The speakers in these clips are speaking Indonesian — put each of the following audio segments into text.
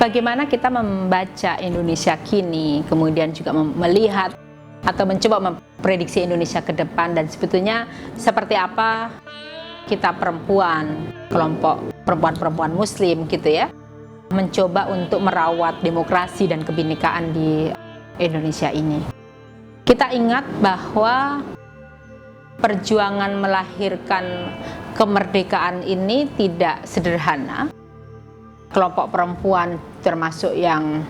bagaimana kita membaca Indonesia kini, kemudian juga melihat atau mencoba memprediksi Indonesia ke depan, dan sebetulnya seperti apa kita perempuan, kelompok perempuan-perempuan muslim gitu ya, mencoba untuk merawat demokrasi dan kebinekaan di Indonesia ini. Kita ingat bahwa perjuangan melahirkan kemerdekaan ini tidak sederhana. Kelompok perempuan termasuk yang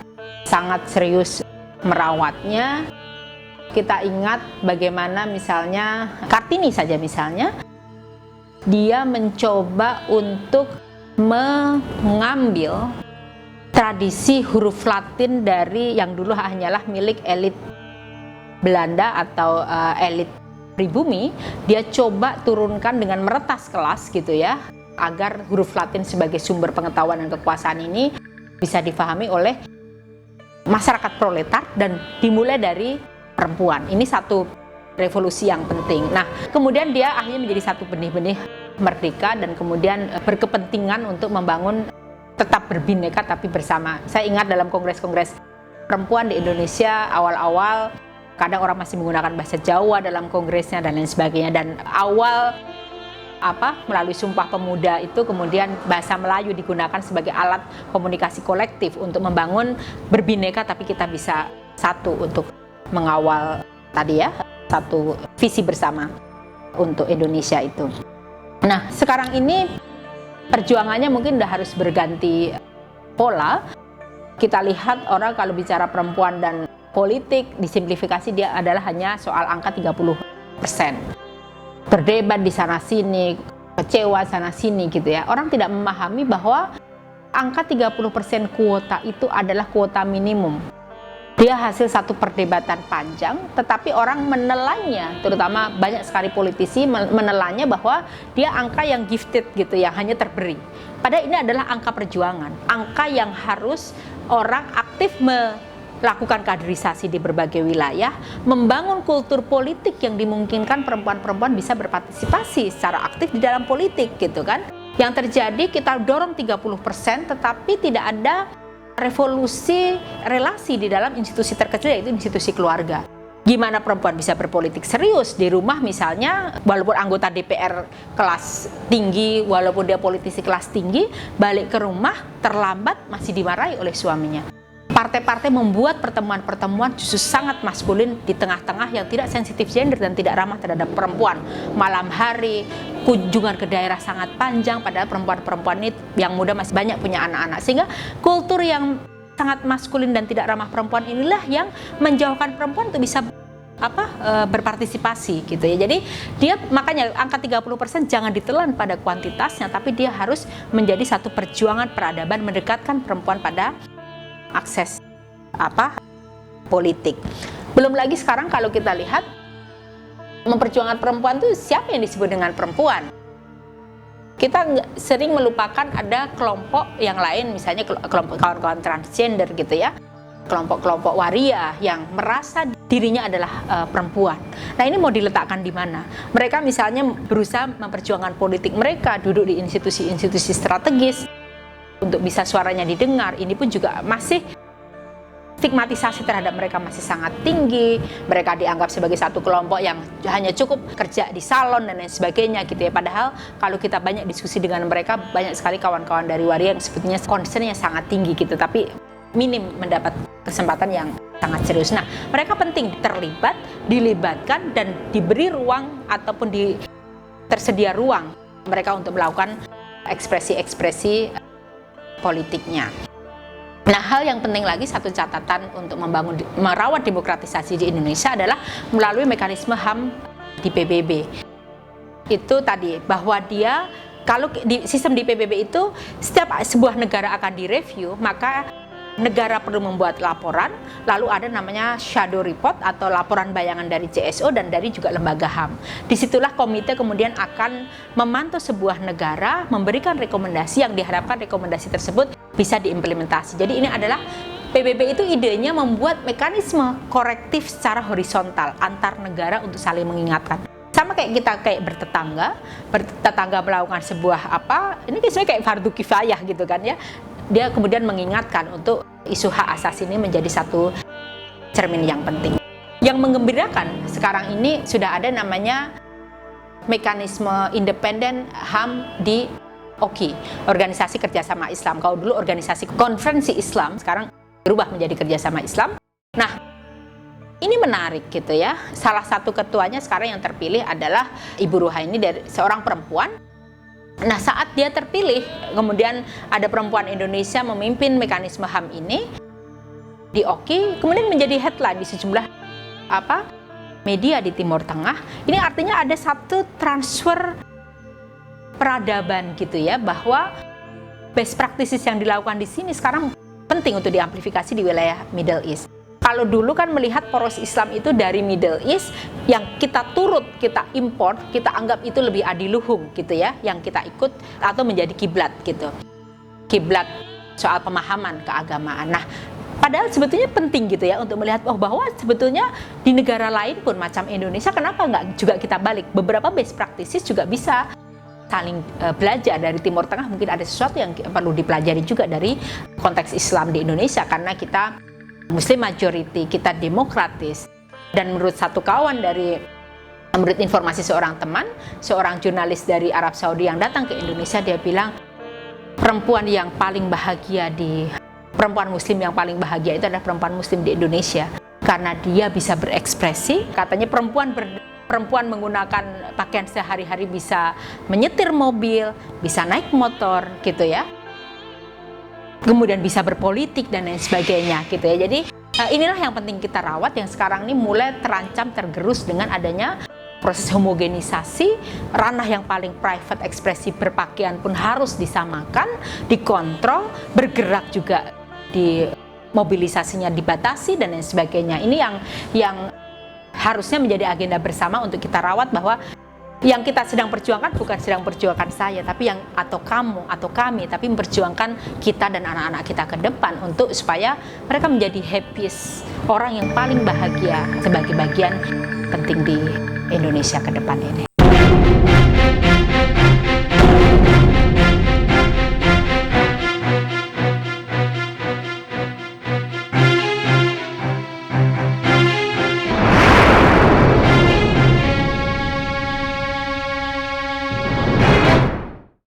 sangat serius merawatnya. Kita ingat bagaimana misalnya Kartini saja misalnya, dia mencoba untuk mengambil tradisi huruf Latin dari yang dulu hanyalah milik elit Belanda atau elit pribumi. Dia coba turunkan dengan meretas kelas gitu ya, agar huruf Latin sebagai sumber pengetahuan dan kekuasaan ini bisa difahami oleh masyarakat proletar dan dimulai dari perempuan. Ini satu revolusi yang penting. Nah, kemudian dia akhirnya menjadi satu benih-benih merdeka dan kemudian berkepentingan untuk membangun tetap berbineka tapi bersama. Saya ingat dalam kongres-kongres perempuan di Indonesia awal-awal, kadang orang masih menggunakan bahasa Jawa dalam kongresnya dan lain sebagainya, dan awal melalui Sumpah Pemuda itu kemudian bahasa Melayu digunakan sebagai alat komunikasi kolektif untuk membangun berbineka tapi kita bisa satu untuk mengawal tadi ya, satu visi bersama untuk Indonesia itu. Nah, sekarang ini perjuangannya mungkin udah harus berganti pola. Kita lihat orang kalau bicara perempuan dan politik, disimplifikasi dia adalah hanya soal angka 30%. Berdebat di sana sini, kecewa sana sini gitu ya. Orang tidak memahami bahwa angka 30% kuota itu adalah kuota minimum. Dia hasil satu perdebatan panjang, tetapi orang menelanya, terutama banyak sekali politisi menelanya bahwa dia angka yang gifted gitu, yang hanya terberi. Padahal ini adalah angka perjuangan, angka yang harus orang aktif melakukan kaderisasi di berbagai wilayah, membangun kultur politik yang dimungkinkan perempuan-perempuan bisa berpartisipasi secara aktif di dalam politik gitu kan. Yang terjadi kita dorong 30% tetapi tidak ada revolusi relasi di dalam institusi terkecil, yaitu institusi keluarga. Gimana perempuan bisa berpolitik serius di rumah misalnya, walaupun anggota DPR kelas tinggi, walaupun dia politisi kelas tinggi, balik ke rumah terlambat masih dimarahi oleh suaminya. Partai-partai membuat pertemuan-pertemuan justru sangat maskulin di tengah-tengah yang tidak sensitif gender dan tidak ramah terhadap perempuan. Malam hari, kunjungan ke daerah sangat panjang, padahal perempuan-perempuan ini yang muda masih banyak punya anak-anak. Sehingga kultur yang sangat maskulin dan tidak ramah perempuan inilah yang menjauhkan perempuan untuk bisa berpartisipasi gitu ya. Jadi dia makanya angka 30% jangan ditelan pada kuantitasnya, tapi dia harus menjadi satu perjuangan peradaban mendekatkan perempuan pada akses politik. Belum lagi sekarang kalau kita lihat memperjuangkan perempuan itu siapa yang disebut dengan perempuan? Kita sering melupakan ada kelompok yang lain, misalnya kelompok kawan-kawan transgender gitu ya, kelompok-kelompok waria yang merasa dirinya adalah perempuan. Nah, ini mau diletakkan di mana? Mereka misalnya berusaha memperjuangkan politik mereka, duduk di institusi-institusi strategis untuk bisa suaranya didengar. Ini pun juga masih stigmatisasi terhadap mereka masih sangat tinggi. Mereka dianggap sebagai satu kelompok yang hanya cukup kerja di salon dan lain sebagainya gitu ya. Padahal kalau kita banyak diskusi dengan mereka, banyak sekali kawan-kawan dari waria yang sebetulnya concernnya sangat tinggi gitu, tapi minim mendapat kesempatan yang sangat serius. Nah, mereka penting terlibat, dilibatkan dan diberi ruang ataupun tersedia ruang mereka untuk melakukan ekspresi-ekspresi politiknya. Nah, hal yang penting lagi, satu catatan untuk merawat demokratisasi di Indonesia adalah melalui mekanisme HAM di PBB. Itu tadi, bahwa dia, kalau di sistem di PBB itu, setiap sebuah negara akan direview, maka negara perlu membuat laporan, lalu ada namanya shadow report atau laporan bayangan dari CSO dan dari juga lembaga HAM. Disitulah komite kemudian akan memantau sebuah negara, memberikan rekomendasi yang diharapkan rekomendasi tersebut bisa diimplementasi. Jadi ini adalah PBB itu idenya membuat mekanisme korektif secara horizontal antar negara untuk saling mengingatkan. Sama kayak kita bertetangga melakukan sebuah ini sebenarnya kayak fardu kifayah gitu kan ya. dia kemudian mengingatkan untuk isu hak asasi ini menjadi satu cermin yang penting. Yang menggembirakan sekarang ini sudah ada namanya mekanisme independen HAM di OKI, Organisasi Kerjasama Islam. Kalau dulu organisasi konferensi Islam, sekarang berubah menjadi kerjasama Islam. Nah, ini menarik gitu ya. Salah satu ketuanya sekarang yang terpilih adalah Ibu Ruhaini, dari seorang perempuan. Nah, saat dia terpilih, kemudian ada perempuan Indonesia memimpin mekanisme HAM ini di OKI, kemudian menjadi headline di sejumlah media di Timur Tengah. Ini artinya ada satu transfer peradaban gitu ya, bahwa best practices yang dilakukan di sini sekarang penting untuk diamplifikasi di wilayah Middle East. Kalau dulu kan melihat poros Islam itu dari Middle East, yang kita turut, kita import, kita anggap itu lebih adiluhung gitu ya, yang kita ikut atau menjadi kiblat gitu. Kiblat soal pemahaman keagamaan. Nah, padahal sebetulnya penting gitu ya untuk melihat bahwa sebetulnya di negara lain pun macam Indonesia, kenapa nggak juga kita balik? Beberapa best practices juga bisa saling belajar dari Timur Tengah. Mungkin ada sesuatu yang perlu dipelajari juga dari konteks Islam di Indonesia, karena kita Muslim majority, kita demokratis. Dan menurut satu kawan menurut informasi seorang teman, seorang jurnalis dari Arab Saudi yang datang ke Indonesia, dia bilang perempuan Muslim yang paling bahagia itu adalah perempuan Muslim di Indonesia, karena dia bisa berekspresi. Katanya perempuan menggunakan pakaian sehari-hari, bisa menyetir mobil, bisa naik motor gitu ya, kemudian bisa berpolitik dan lain sebagainya gitu ya. Jadi inilah yang penting kita rawat, yang sekarang ini mulai terancam tergerus dengan adanya proses homogenisasi. Ranah yang paling private, ekspresi berpakaian pun harus disamakan, dikontrol, bergerak juga di mobilisasinya dibatasi dan lain sebagainya. Ini yang harusnya menjadi agenda bersama untuk kita rawat, bahwa yang kita sedang perjuangkan bukan sedang perjuangkan saya, tapi atau kamu atau kami, tapi memperjuangkan kita dan anak-anak kita ke depan, untuk supaya mereka menjadi happiest, orang yang paling bahagia sebagai bagian penting di Indonesia ke depan ini.